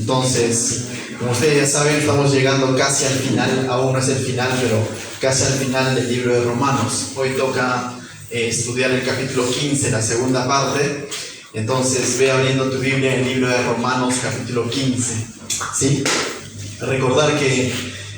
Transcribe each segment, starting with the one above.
Entonces, como ustedes ya saben, estamos llegando casi al final, aún no es el final, pero casi al final del libro de Romanos. Hoy toca estudiar el capítulo 15, la segunda parte. Entonces, ve abriendo tu Biblia en el libro de Romanos, capítulo 15. ¿Sí? Recordar que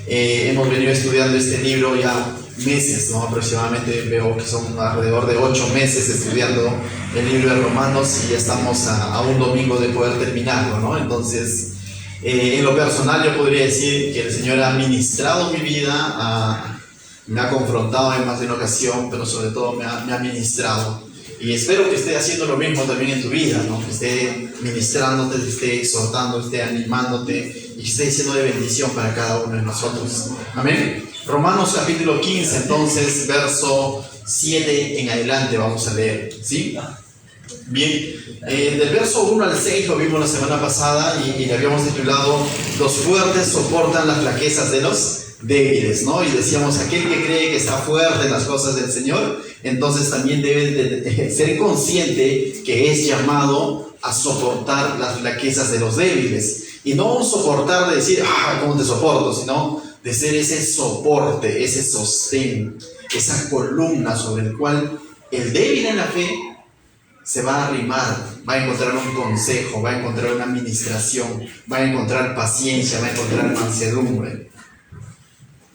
hemos venido estudiando este libro ya meses, ¿no? Aproximadamente veo que son alrededor de 8 meses estudiando el libro de Romanos y ya estamos a un domingo de poder terminarlo, ¿no? Entonces, en lo personal yo podría decir que el Señor ha ministrado mi vida, me ha confrontado en más de una ocasión, pero sobre todo me ha ministrado. Y espero que esté haciendo lo mismo también en tu vida, ¿no? Que esté ministrándote, que esté exhortando, que esté animándote y que esté siendo de bendición para cada uno de nosotros. Amén. Romanos capítulo 15, entonces, verso 7 en adelante vamos a leer, ¿sí? Bien, del verso 1 al 6 lo vimos la semana pasada y le habíamos titulado Los fuertes soportan las flaquezas de los débiles, ¿no? Y decíamos, aquel que cree que está fuerte en las cosas del Señor, entonces también debe de ser consciente que es llamado a soportar las flaquezas de los débiles. Y no un soportar de decir, ¿cómo te soporto? Sino de ser ese soporte, ese sostén, esa columna sobre el cual el débil en la fe se va a arrimar, va a encontrar un consejo, va a encontrar una administración, va a encontrar paciencia, va a encontrar mansedumbre.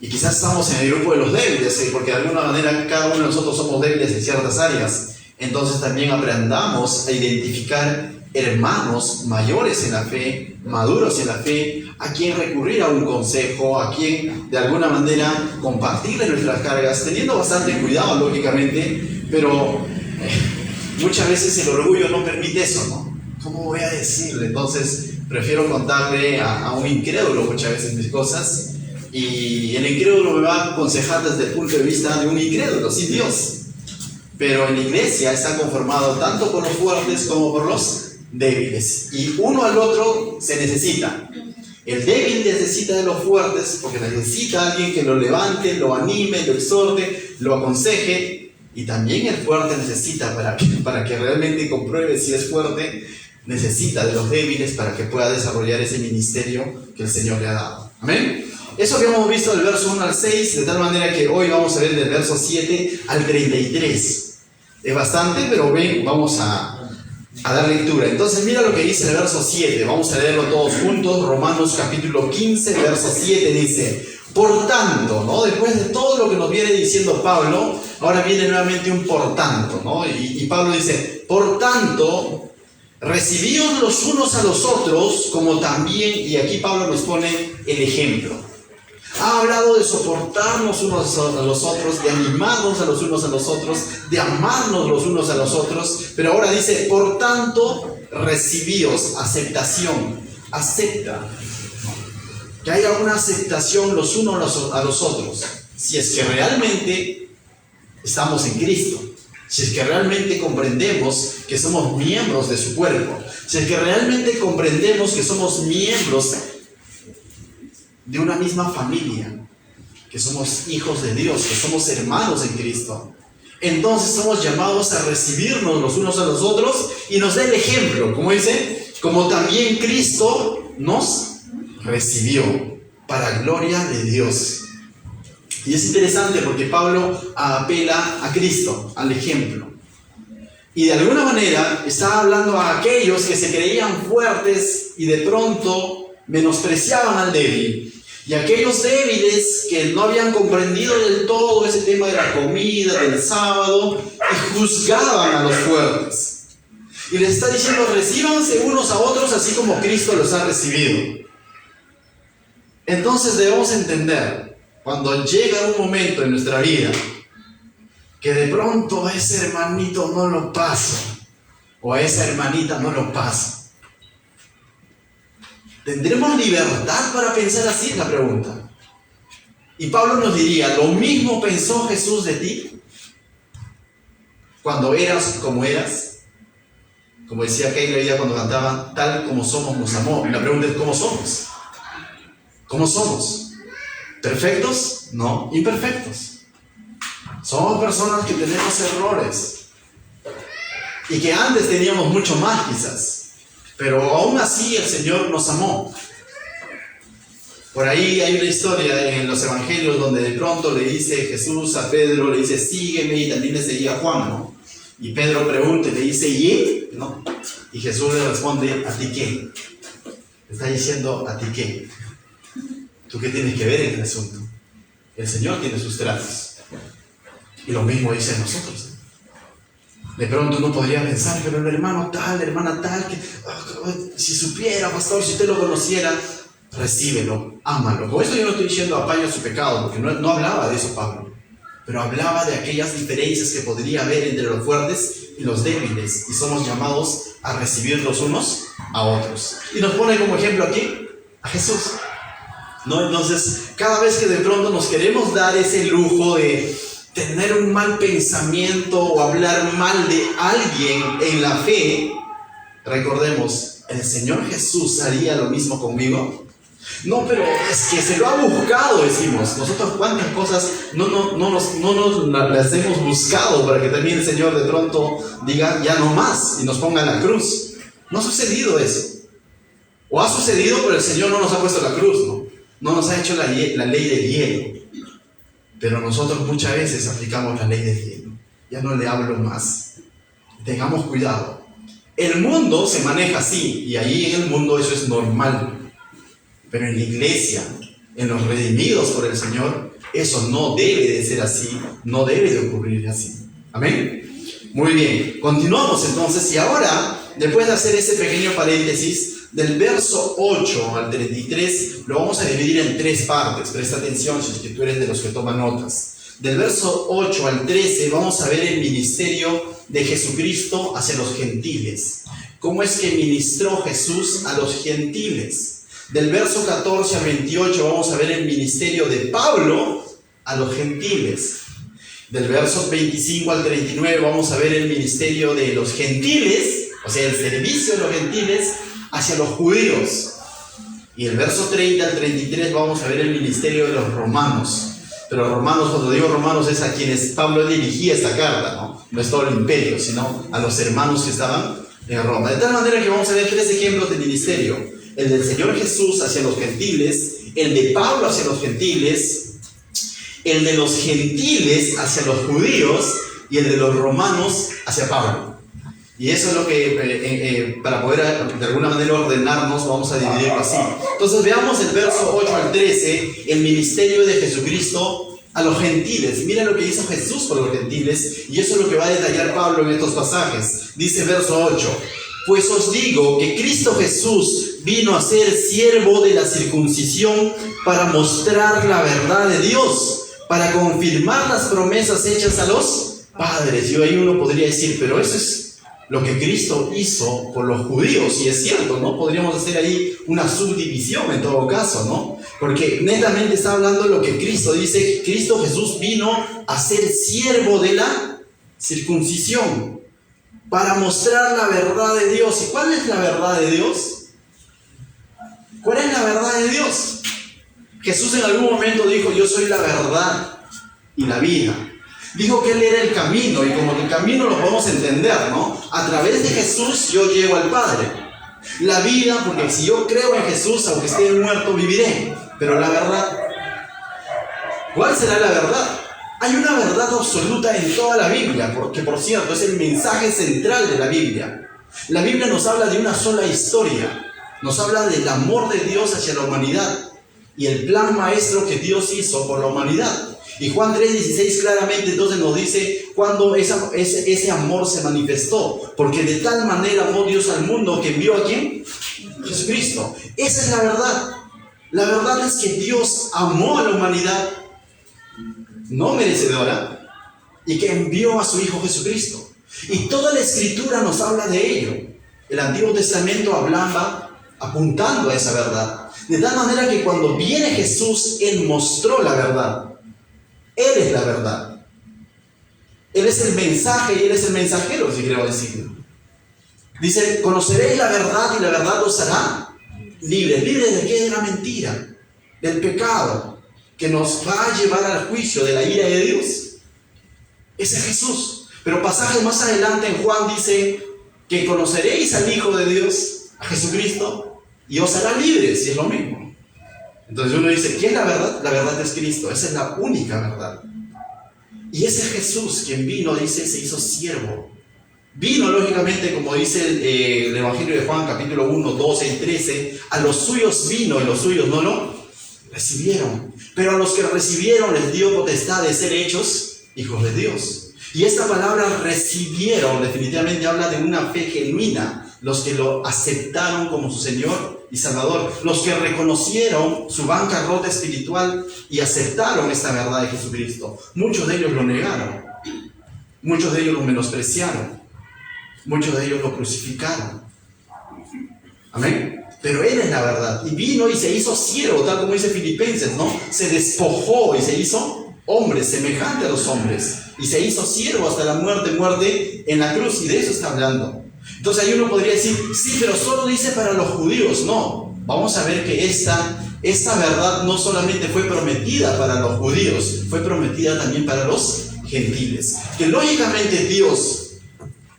Y quizás estamos en el grupo de los débiles, porque de alguna manera cada uno de nosotros somos débiles en ciertas áreas. Entonces también aprendamos a identificar hermanos mayores en la fe, maduros en la fe, a quien recurrir a un consejo, a quien de alguna manera compartirle nuestras cargas, teniendo bastante cuidado, lógicamente, pero muchas veces el orgullo no permite eso, ¿no? ¿Cómo voy a decirle? Entonces prefiero contarle a un incrédulo muchas veces mis cosas, y el incrédulo me va a aconsejar desde el punto de vista de un incrédulo, sin Dios. Pero en la iglesia está conformado tanto por los fuertes como por los débiles. Y uno al otro se necesita. El débil necesita de los fuertes porque necesita a alguien que lo levante, lo anime, lo exhorte, lo aconseje. Y también el fuerte necesita, para que realmente compruebe si es fuerte, necesita de los débiles para que pueda desarrollar ese ministerio que el Señor le ha dado. Amén. Eso que hemos visto del verso 1 al 6, de tal manera que hoy vamos a ver del verso 7 al 33. Es bastante, pero ven, vamos a dar lectura. Entonces mira lo que dice el verso 7, vamos a leerlo todos juntos. Romanos capítulo 15, verso 7 dice: por tanto, ¿no? Después de todo lo que nos viene diciendo Pablo, ahora viene nuevamente un por tanto, ¿no? Y Pablo dice: por tanto, recibíos los unos a los otros, como también, y aquí Pablo nos pone el ejemplo. Ha hablado de soportarnos unos a los otros, de animarnos a los unos a los otros, de amarnos los unos a los otros, pero ahora dice, por tanto, recibíos, aceptación, acepta. Que haya una aceptación los unos a los otros, si es que realmente estamos en Cristo, si es que realmente comprendemos que somos miembros de su cuerpo, si es que realmente comprendemos que somos miembros de una misma familia, que somos hijos de Dios, que somos hermanos en Cristo. Entonces somos llamados a recibirnos los unos a los otros y nos da el ejemplo, como dice, como también Cristo nos recibió para gloria de Dios. Y es interesante porque Pablo apela a Cristo, al ejemplo. Y de alguna manera está hablando a aquellos que se creían fuertes y de pronto menospreciaban al débil. Y aquellos débiles que no habían comprendido del todo ese tema de la comida, del sábado, y juzgaban a los fuertes. Y les está diciendo, recíbanse unos a otros así como Cristo los ha recibido. Entonces debemos entender, cuando llega un momento en nuestra vida, que de pronto a ese hermanito no lo paso, o a esa hermanita no lo paso. ¿Tendremos libertad para pensar así? Es la pregunta. Y Pablo nos diría, ¿lo mismo pensó Jesús de ti? Cuando eras como eras. Como decía Keila ella cuando cantaba, tal como somos nos amó. Y la pregunta es, ¿cómo somos? ¿Cómo somos? ¿Perfectos? No, imperfectos. Somos personas que tenemos errores. Y que antes teníamos mucho más quizás. Pero aún así el Señor nos amó. Por ahí hay una historia en los evangelios donde de pronto le dice Jesús a Pedro, le dice, sígueme, y también le seguía a Juan, ¿no? Y Pedro pregunta, le dice, ¿y él? ¿No? Y Jesús le responde, ¿a ti qué? Le está diciendo, ¿a ti qué? ¿Tú qué tienes que ver en el asunto? El Señor tiene sus tratos. Y lo mismo dice a nosotros. De pronto uno podría pensar, pero el hermano tal, la hermana tal, que, si supiera, pastor, si usted lo conociera, recíbelo, ámalo. Con esto yo no estoy diciendo apaña su pecado, porque no hablaba de eso Pablo, pero hablaba de aquellas diferencias que podría haber entre los fuertes y los débiles, y somos llamados a recibir los unos a otros. Y nos pone como ejemplo aquí a Jesús, ¿no? Entonces, cada vez que de pronto nos queremos dar ese lujo de tener un mal pensamiento o hablar mal de alguien en la fe, recordemos, ¿el Señor Jesús haría lo mismo conmigo? No, pero es que se lo ha buscado, decimos. Nosotros cuántas cosas no las hemos buscado para que también el Señor de pronto diga ya no más y nos ponga en la cruz. No ha sucedido eso. O ha sucedido, pero el Señor no nos ha puesto la cruz, ¿no? No nos ha hecho la ley del hielo. Pero nosotros muchas veces aplicamos la ley del hielo. Ya no le hablo más. Tengamos cuidado. El mundo se maneja así, y ahí en el mundo eso es normal. Pero en la iglesia, en los redimidos por el Señor, eso no debe de ser así, no debe de ocurrir así. ¿Amén? Muy bien, continuamos entonces, y ahora, después de hacer ese pequeño paréntesis, del verso 8 al 33, lo vamos a dividir en tres partes. Presta atención si es que tú eres de los que toman notas. Del verso 8 al 13 vamos a ver el ministerio de Jesucristo hacia los gentiles. ¿Cómo es que ministró Jesús a los gentiles? Del verso 14 al 28 vamos a ver el ministerio de Pablo a los gentiles. Del verso 25 al 39 vamos a ver el ministerio de los gentiles, o sea, el servicio de los gentiles hacia los judíos. Y el verso 30 al 33 vamos a ver el ministerio de los romanos. Pero romanos, cuando digo romanos, es a quienes Pablo dirigía esta carta, ¿no? No es todo el imperio, sino a los hermanos que estaban en Roma. De tal manera que vamos a ver tres ejemplos de ministerio: el del Señor Jesús hacia los gentiles, el de Pablo hacia los gentiles, el de los gentiles hacia los judíos y el de los romanos hacia Pablo. Y eso es lo que, para poder de alguna manera ordenarnos, vamos a dividirlo así. Entonces veamos el verso 8 al 13, el ministerio de Jesucristo a los gentiles. Mira lo que hizo Jesús por los gentiles, y eso es lo que va a detallar Pablo en estos pasajes. Dice verso 8: pues os digo que Cristo Jesús vino a ser siervo de la circuncisión para mostrar la verdad de Dios, para confirmar las promesas hechas a los padres. Y ahí uno podría decir, pero eso es lo que Cristo hizo por los judíos, y es cierto, ¿no? Podríamos hacer ahí una subdivisión en todo caso, ¿no? Porque netamente está hablando de lo que Cristo dice. Cristo Jesús vino a ser siervo de la circuncisión para mostrar la verdad de Dios. ¿Y cuál es la verdad de Dios? ¿Cuál es la verdad de Dios? Jesús en algún momento dijo, yo soy la verdad y la vida. Dijo que Él era el camino, y como que el camino lo podemos entender, ¿no? A través de Jesús yo llego al Padre. La vida, porque si yo creo en Jesús, aunque esté muerto, viviré. Pero la verdad, ¿cuál será la verdad? Hay una verdad absoluta en toda la Biblia, porque por cierto es el mensaje central de la Biblia. La Biblia nos habla de una sola historia, nos habla del amor de Dios hacia la humanidad y el plan maestro que Dios hizo por la humanidad. Y Juan 3:16 claramente entonces nos dice cuando ese amor se manifestó, porque de tal manera amó Dios al mundo que envió a ¿quién? Jesucristo. Esa es la verdad. La verdad es que Dios amó a la humanidad no merecedora y que envió a su Hijo Jesucristo. Y toda la Escritura nos habla de ello. El Antiguo Testamento hablaba apuntando a esa verdad. De tal manera que cuando viene Jesús, Él mostró la verdad. Él es la verdad. Él es el mensaje y Él es el mensajero, si quiero decirlo. Dice, conoceréis la verdad y la verdad os hará libres. ¿Libres de qué? De la mentira, del pecado, que nos va a llevar al juicio de la ira de Dios. Ese es Jesús. Pero pasajes más adelante en Juan dice que conoceréis al Hijo de Dios, a Jesucristo y os hará libres, y es lo mismo. Entonces uno dice, ¿qué es la verdad? La verdad es Cristo, esa es la única verdad. Y ese Jesús quien vino, dice, se hizo siervo. Vino, lógicamente, como dice el Evangelio de Juan, capítulo 1, 12 y 13, a los suyos vino y los suyos no lo recibieron. Pero a los que recibieron les dio potestad de ser hechos hijos de Dios. Y esta palabra recibieron definitivamente habla de una fe genuina. Los que lo aceptaron como su Señor y Salvador. Los que reconocieron su bancarrota espiritual y aceptaron esta verdad de Jesucristo. Muchos de ellos lo negaron. Muchos de ellos lo menospreciaron. Muchos de ellos lo crucificaron. Amén. Pero Él es la verdad. Y vino y se hizo siervo, tal como dice Filipenses, ¿no? Se despojó y se hizo hombre, semejante a los hombres. Y se hizo siervo hasta la muerte en la cruz. Y de eso está hablando. Entonces ahí uno podría decir, sí, pero solo dice para los judíos. No, vamos a ver que esta verdad no solamente fue prometida para los judíos, fue prometida también para los gentiles. Que lógicamente Dios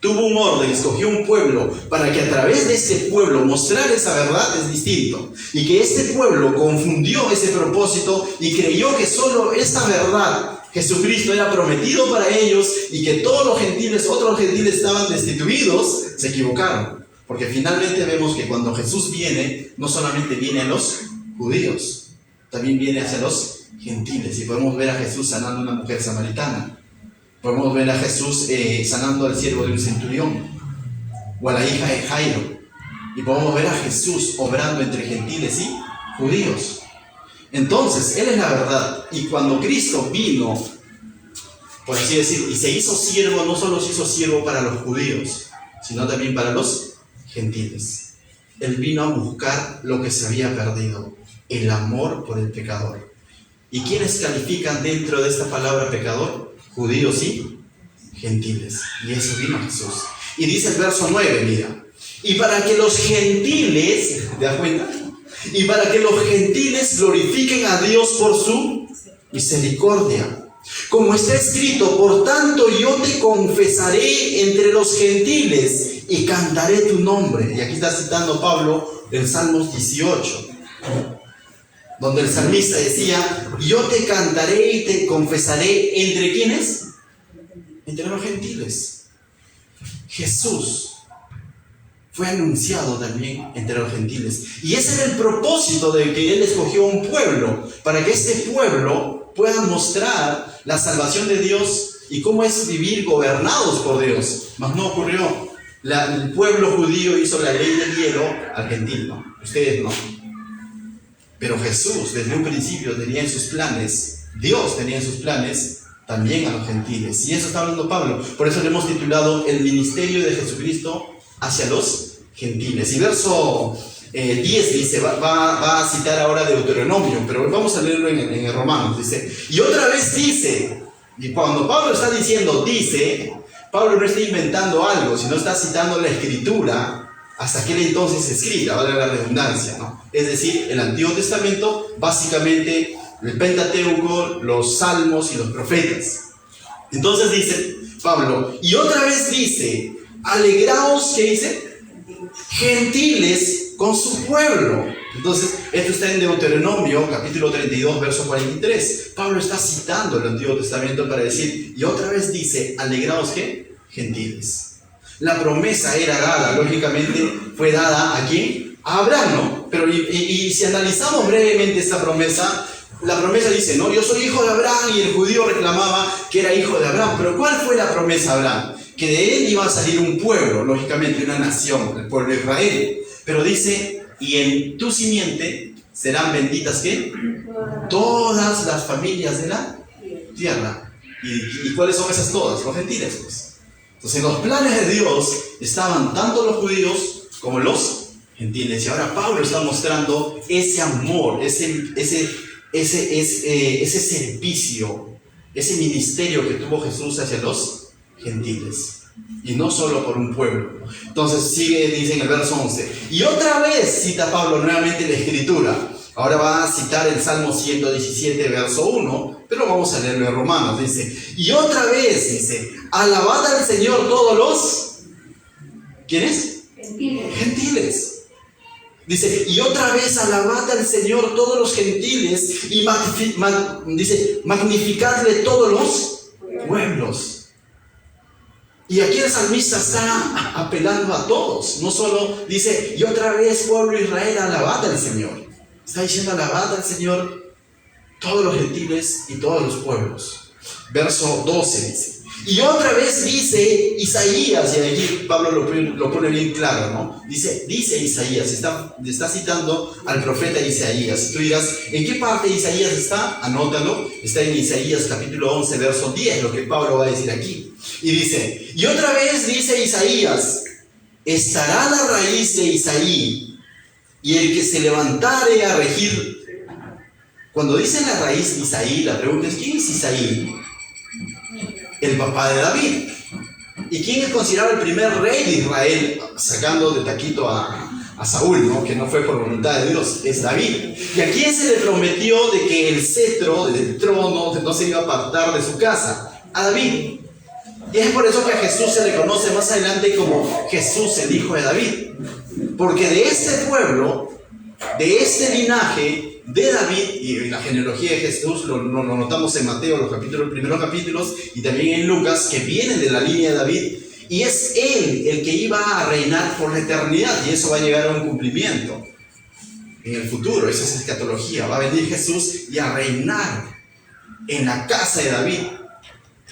tuvo un orden, escogió un pueblo para que a través de ese pueblo mostrar esa verdad es distinto. Y que este pueblo confundió ese propósito y creyó que solo esta verdad, Jesucristo, era prometido para ellos y que todos los gentiles, otros gentiles estaban destituidos, se equivocaron. Porque finalmente vemos que cuando Jesús viene, no solamente viene a los judíos, también viene hacia los gentiles. Y podemos ver a Jesús sanando a una mujer samaritana. Podemos ver a Jesús sanando al siervo de un centurión o a la hija de Jairo. Y podemos ver a Jesús obrando entre gentiles y judíos. Entonces, Él es la verdad. Y cuando Cristo vino, por así decir, y se hizo siervo, no solo se hizo siervo para los judíos, sino también para los gentiles. Él vino a buscar lo que se había perdido, el amor por el pecador. ¿Y quiénes califican dentro de esta palabra pecador? Judíos y gentiles. Y eso vino Jesús. Y dice el verso 9, mira, y para que los gentiles, ¿te das cuenta? Y para que los gentiles glorifiquen a Dios por su misericordia. Como está escrito, por tanto yo te confesaré entre los gentiles y cantaré tu nombre. Y aquí está citando Pablo el Salmos 18, donde el salmista decía, yo te cantaré y te confesaré entre ¿quiénes? Entre los gentiles. Jesús fue anunciado también entre los gentiles. Y ese era el propósito de que Él escogió un pueblo, para que este pueblo pueda mostrar la salvación de Dios y cómo es vivir gobernados por Dios. Mas no ocurrió. El pueblo judío hizo la ley del hielo, al gentil no. Ustedes no. Pero Jesús desde un principio tenía en sus planes, Dios tenía en sus planes también a los gentiles. Y eso está hablando Pablo. Por eso le hemos titulado el ministerio de Jesucristo hacia los gentiles. Y verso 10 dice, va a citar ahora Deuteronomio, pero vamos a leerlo en Romanos. Dice, y otra vez dice, y cuando Pablo está diciendo dice, Pablo no está inventando algo, sino está citando la escritura hasta aquel entonces escrita, vale la redundancia, ¿no? Es decir, el Antiguo Testamento, básicamente el Pentateuco, los Salmos y los profetas. Entonces dice Pablo, y otra vez dice, alegraos, ¿qué dice? Gentiles con su pueblo. Entonces, esto está en Deuteronomio, capítulo 32, verso 43. Pablo está citando el Antiguo Testamento para decir, y otra vez dice, alegraos, ¿qué? Gentiles. La promesa era dada, lógicamente, fue dada ¿a quién? A Abraham, ¿no? Pero, y si analizamos brevemente esta promesa, la promesa dice, ¿no? Yo soy hijo de Abraham, y el judío reclamaba que era hijo de Abraham. Pero ¿cuál fue la promesa a Abraham? Que de él iba a salir un pueblo, lógicamente una nación, el pueblo de Israel. Pero dice, y en tu simiente serán benditas, ¿qué? Todas las familias de la tierra. ¿Y cuáles son esas todas? Los gentiles, pues. Entonces, en los planes de Dios estaban tanto los judíos como los gentiles. Y ahora Pablo está mostrando ese amor, ese servicio, ese ministerio que tuvo Jesús hacia los gentiles. Y no solo por un pueblo. Entonces sigue, dice en el verso 11. Y otra vez cita Pablo nuevamente la escritura. Ahora va a citar el Salmo 117, verso 1. Pero vamos a leerlo en Romanos. Dice, y otra vez dice, alabad al Señor todos los... ¿Quiénes? Gentiles. Gentiles. Dice, y otra vez alabad al Señor todos los gentiles y dice, magnificadle todos los pueblos. Y aquí el salmista está apelando a todos, no solo dice, y otra vez pueblo de Israel, alabad al Señor. Está diciendo, alabad al Señor todos los gentiles y todos los pueblos. Verso 12 dice. Y otra vez dice Isaías, y aquí Pablo lo pone bien claro, ¿no? Dice Isaías, está citando al profeta Isaías. Tú dirás, ¿en qué parte de Isaías está? Anótalo, está en Isaías capítulo 11, verso 10, lo que Pablo va a decir aquí. Y dice, y otra vez dice Isaías, estará la raíz de Isaí, y el que se levantare a regir. Cuando dice la raíz de Isaí, la pregunta es, ¿quién es Isaí? El papá de David. ¿Y quién es considerado el primer rey de Israel, sacando de taquito a Saúl, ¿no? Que no fue por voluntad de Dios? Es David. ¿Y a quién se le prometió de que el cetro del trono no se iba a apartar de su casa? A David. Y es por eso que a Jesús se le conoce más adelante como Jesús, el hijo de David. Porque de este pueblo, de este linaje de David, y la genealogía de Jesús lo notamos en Mateo, los primeros capítulos, y también en Lucas, que vienen de la línea de David, y es él el que iba a reinar por la eternidad, y eso va a llegar a un cumplimiento en el futuro. Esa es escatología. Va a venir Jesús y a reinar en la casa de David,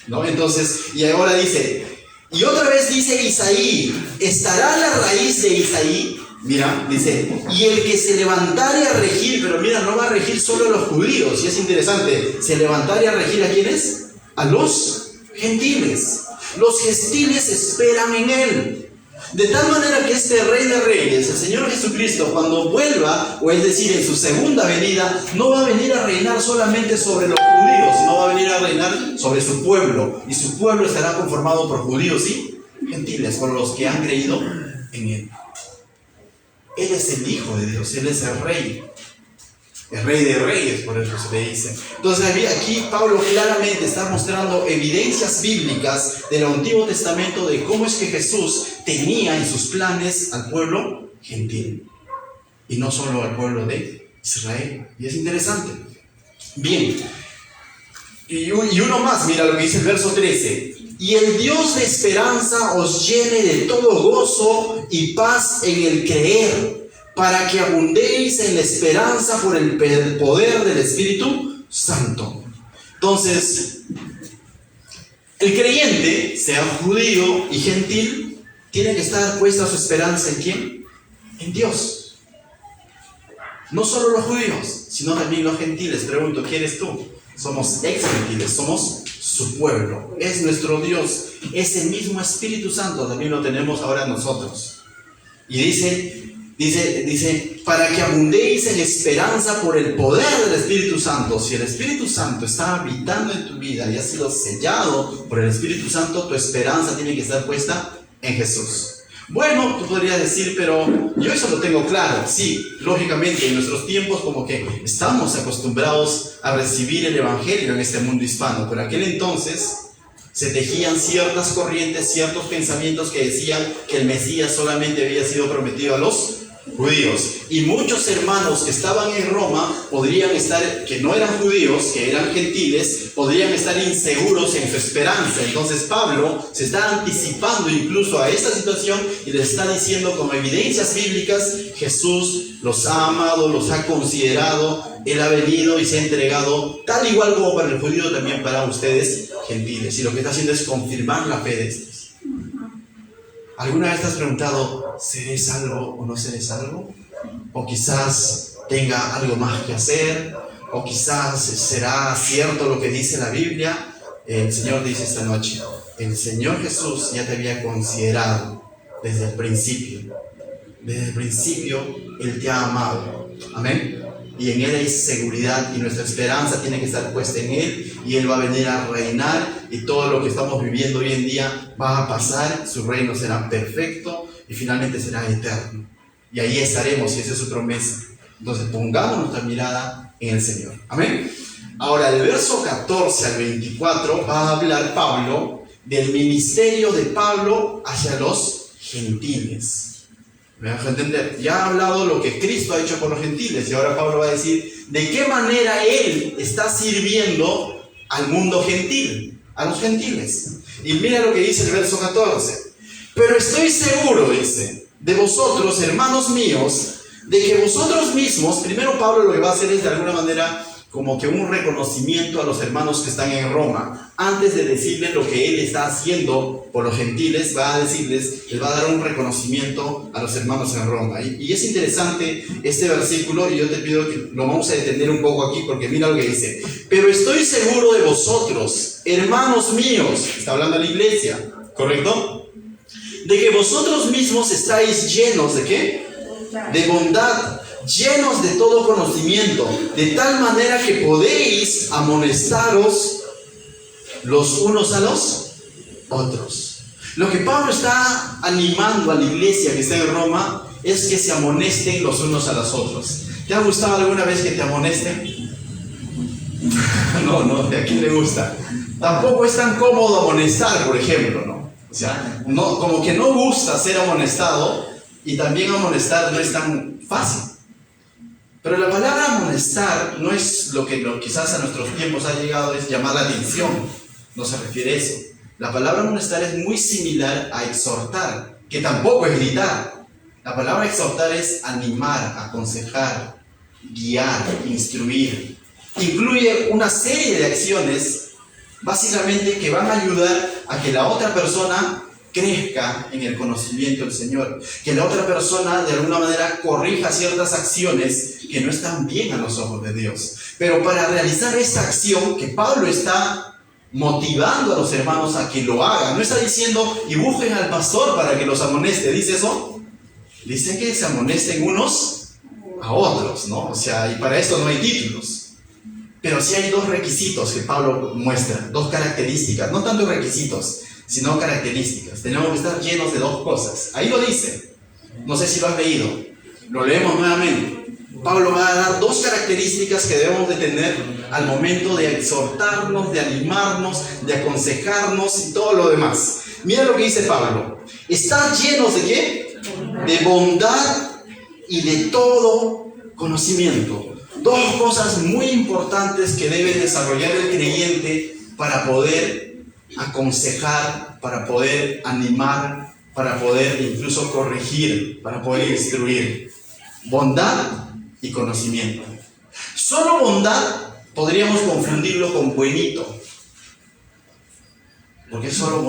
¿no? Entonces, y ahora dice, y otra vez dice Isaí, estará la raíz de Isaí. Mira, dice, y el que se levantare a regir, pero mira, no va a regir solo a los judíos, y es interesante, se levantare a regir, ¿a quiénes? A los gentiles. Los gentiles esperan en él. De tal manera que este Rey de Reyes, el Señor Jesucristo, cuando vuelva, o es decir, en su segunda venida, no va a venir a reinar solamente sobre los judíos, sino va a venir a reinar sobre su pueblo, y su pueblo estará conformado por judíos y gentiles, por los que han creído en él. Él es el Hijo de Dios, Él es el Rey de Reyes, por eso se le dice. Entonces aquí Pablo claramente está mostrando evidencias bíblicas del Antiguo Testamento de cómo es que Jesús tenía en sus planes al pueblo gentil, y no solo al pueblo de Israel. Y es interesante. Bien, y uno más, mira lo que dice el verso 13. Y el Dios de esperanza os llene de todo gozo y paz en el creer, para que abundéis en la esperanza por el poder del Espíritu Santo. Entonces, el creyente, sea judío y gentil, tiene que estar puesta su esperanza ¿en quién? En Dios. No solo los judíos, sino también los gentiles. Pregunto, ¿quién eres tú? Somos ex-gentiles, somos su pueblo, es nuestro Dios, ese mismo Espíritu Santo también lo tenemos ahora nosotros. Y dice, para que abundéis en esperanza por el poder del Espíritu Santo. Si el Espíritu Santo está habitando en tu vida y ha sido sellado por el Espíritu Santo, tu esperanza tiene que estar puesta en Jesús. Bueno, tú podrías decir, pero yo eso lo tengo claro. Sí, lógicamente en nuestros tiempos como que estamos acostumbrados a recibir el Evangelio en este mundo hispano. Por aquel entonces se tejían ciertas corrientes, ciertos pensamientos que decían que el Mesías solamente había sido prometido a los judíos. Y muchos hermanos que estaban en Roma podrían estar, que no eran judíos, que eran gentiles, podrían estar inseguros en su esperanza. Entonces Pablo se está anticipando incluso a esta situación y les está diciendo como evidencias bíblicas, Jesús los ha amado, los ha considerado, Él ha venido y se ha entregado, tal igual como para el judío, también para ustedes gentiles. Y lo que está haciendo es confirmar la fe de estos. ¿Alguna vez te has preguntado, ¿seré salvo o no seré salvo? O quizás tenga algo más que hacer, o quizás será cierto lo que dice la Biblia. El Señor dice esta noche, el Señor Jesús ya te había considerado desde el principio. Desde el principio Él te ha amado. Amén. Y en Él hay seguridad, y nuestra esperanza tiene que estar puesta en Él, y Él va a venir a reinar, y todo lo que estamos viviendo hoy en día va a pasar, su reino será perfecto y finalmente será eterno, y ahí estaremos, y esa es su promesa. Entonces pongamos nuestra mirada en el Señor. Amén. Ahora el verso 14 al 24 va a hablar Pablo del ministerio de Pablo hacia los gentiles. ¿Me dejo entender? Ya ha hablado lo que Cristo ha hecho por los gentiles y ahora Pablo va a decir de qué manera Él está sirviendo al mundo gentil, a los gentiles. Y mira lo que dice el verso 14. Pero estoy seguro, dice, de vosotros, hermanos míos, de que vosotros mismos, primero Pablo lo que va a hacer es de alguna manera como que un reconocimiento a los hermanos que están en Roma. Antes de decirles lo que él está haciendo por los gentiles, va a decirles, les va a dar un reconocimiento a los hermanos en Roma. Y es interesante este versículo, y yo te pido que lo vamos a detener un poco aquí, porque mira lo que dice. Pero estoy seguro de vosotros, hermanos míos, está hablando a la iglesia, ¿correcto? De que vosotros mismos estáis llenos ¿de qué? De bondad, llenos de todo conocimiento, de tal manera que podéis amonestaros los unos a los otros. Lo que Pablo está animando a la iglesia que está en Roma es que se amonesten los unos a los otros. ¿Te ha gustado alguna vez que te amonesten? No, ¿de a quién le gusta? Tampoco es tan cómodo amonestar, por ejemplo, ¿no? O sea, no, como que no gusta ser amonestado, y también amonestar no es tan fácil. Pero la palabra amonestar no es lo que quizás a nuestros tiempos ha llegado, es llamar la atención. No se refiere a eso. La palabra amonestar es muy similar a exhortar, que tampoco es gritar. La palabra exhortar es animar, aconsejar, guiar, instruir. Incluye una serie de acciones, básicamente, que van a ayudar a que la otra persona crezca en el conocimiento del Señor, que la otra persona de alguna manera corrija ciertas acciones que no están bien a los ojos de Dios. Pero para realizar esta acción que Pablo está motivando a los hermanos a que lo hagan, no está diciendo y busquen al pastor para que los amoneste, ¿dice eso? Dice que se amonesten unos a otros, ¿no? O sea, y para esto no hay títulos. Pero sí hay dos requisitos que Pablo muestra, dos características, no tanto requisitos, sino características. Tenemos que estar llenos de dos cosas. Ahí lo dice. No sé si lo has leído. Lo leemos nuevamente. Pablo va a dar dos características que debemos de tener al momento de exhortarnos, de animarnos, de aconsejarnos y todo lo demás. Mira lo que dice Pablo. Estar llenos de ¿qué? De bondad y de todo conocimiento. Dos cosas muy importantes que debe desarrollar el creyente para poder aconsejar, para poder animar, para poder incluso corregir, para poder instruir. Bondad y conocimiento. Solo bondad podríamos confundirlo con buenito, porque solo